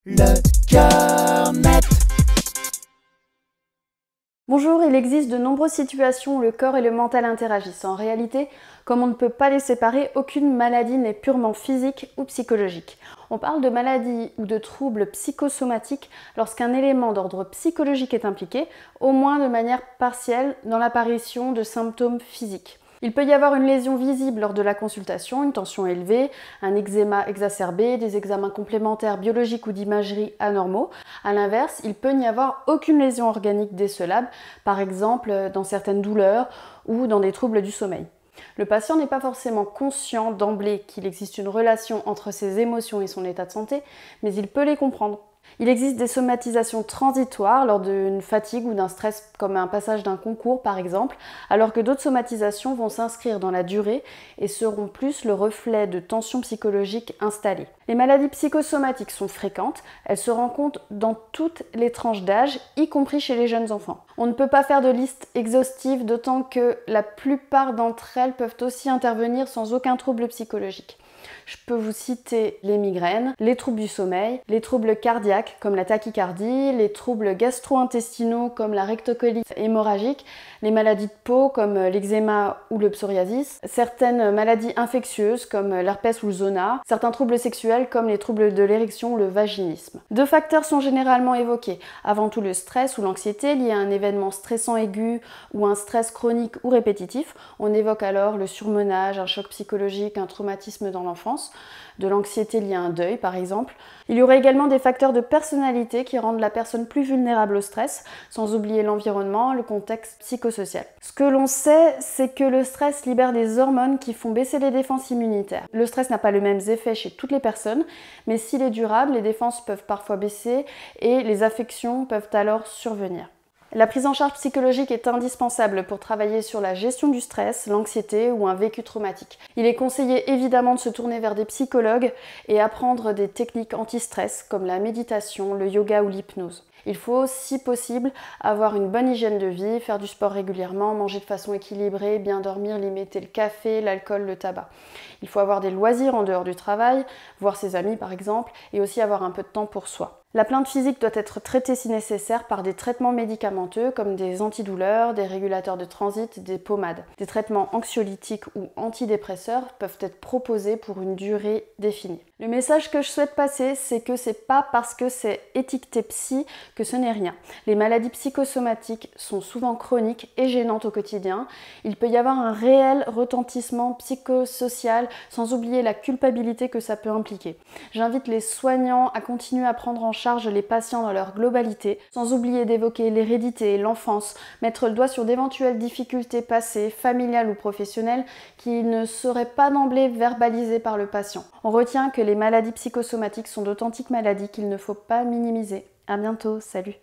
Le cœur net. Bonjour, il existe de nombreuses situations où le corps et le mental interagissent. En réalité, comme on ne peut pas les séparer, aucune maladie n'est purement physique ou psychologique. On parle de maladie ou de troubles psychosomatiques lorsqu'un élément d'ordre psychologique est impliqué, au moins de manière partielle, dans l'apparition de symptômes physiques. Il peut y avoir une lésion visible lors de la consultation, une tension élevée, un eczéma exacerbé, des examens complémentaires biologiques ou d'imagerie anormaux. A l'inverse, il peut n'y avoir aucune lésion organique décelable, par exemple dans certaines douleurs ou dans des troubles du sommeil. Le patient n'est pas forcément conscient d'emblée qu'il existe une relation entre ses émotions et son état de santé, mais il peut les comprendre. Il existe des somatisations transitoires lors d'une fatigue ou d'un stress comme un passage d'un concours par exemple, alors que d'autres somatisations vont s'inscrire dans la durée et seront plus le reflet de tensions psychologiques installées. Les maladies psychosomatiques sont fréquentes, elles se rencontrent dans toutes les tranches d'âge, y compris chez les jeunes enfants. On ne peut pas faire de liste exhaustive, d'autant que la plupart d'entre elles peuvent aussi intervenir sans aucun trouble psychologique. Je peux vous citer les migraines, les troubles du sommeil, les troubles cardiaques comme la tachycardie, les troubles gastro-intestinaux comme la rectocolite hémorragique, les maladies de peau comme l'eczéma ou le psoriasis, certaines maladies infectieuses comme l'herpès ou le zona, certains troubles sexuels comme les troubles de l'érection ou le vaginisme. Deux facteurs sont généralement évoqués. Avant tout le stress ou l'anxiété liés à un événement stressant aigu ou un stress chronique ou répétitif. On évoque alors le surmenage, un choc psychologique, un traumatisme dans l'enfance, de l'anxiété liée à un deuil par exemple. Il y aurait également des facteurs de personnalité qui rendent la personne plus vulnérable au stress, sans oublier l'environnement, le contexte psychosocial. Ce que l'on sait, c'est que le stress libère des hormones qui font baisser les défenses immunitaires. Le stress n'a pas le même effet chez toutes les personnes, mais s'il est durable, les défenses peuvent parfois baisser et les affections peuvent alors survenir. La prise en charge psychologique est indispensable pour travailler sur la gestion du stress, l'anxiété ou un vécu traumatique. Il est conseillé évidemment de se tourner vers des psychologues et apprendre des techniques anti-stress comme la méditation, le yoga ou l'hypnose. Il faut, si possible, avoir une bonne hygiène de vie, faire du sport régulièrement, manger de façon équilibrée, bien dormir, limiter le café, l'alcool, le tabac. Il faut avoir des loisirs en dehors du travail, voir ses amis par exemple, et aussi avoir un peu de temps pour soi. La plainte physique doit être traitée si nécessaire par des traitements médicamenteux comme des antidouleurs, des régulateurs de transit, des pommades. Des traitements anxiolytiques ou antidépresseurs peuvent être proposés pour une durée définie. Le message que je souhaite passer, c'est que c'est pas parce que c'est étiqueté psy que ce n'est rien. Les maladies psychosomatiques sont souvent chroniques et gênantes au quotidien. Il peut y avoir un réel retentissement psychosocial, sans oublier la culpabilité que ça peut impliquer. J'invite les soignants à continuer à prendre en charge les patients dans leur globalité, sans oublier d'évoquer l'hérédité, l'enfance, mettre le doigt sur d'éventuelles difficultés passées, familiales ou professionnelles, qui ne seraient pas d'emblée verbalisées par le patient. On retient que les maladies psychosomatiques sont d'authentiques maladies qu'il ne faut pas minimiser. À bientôt, salut!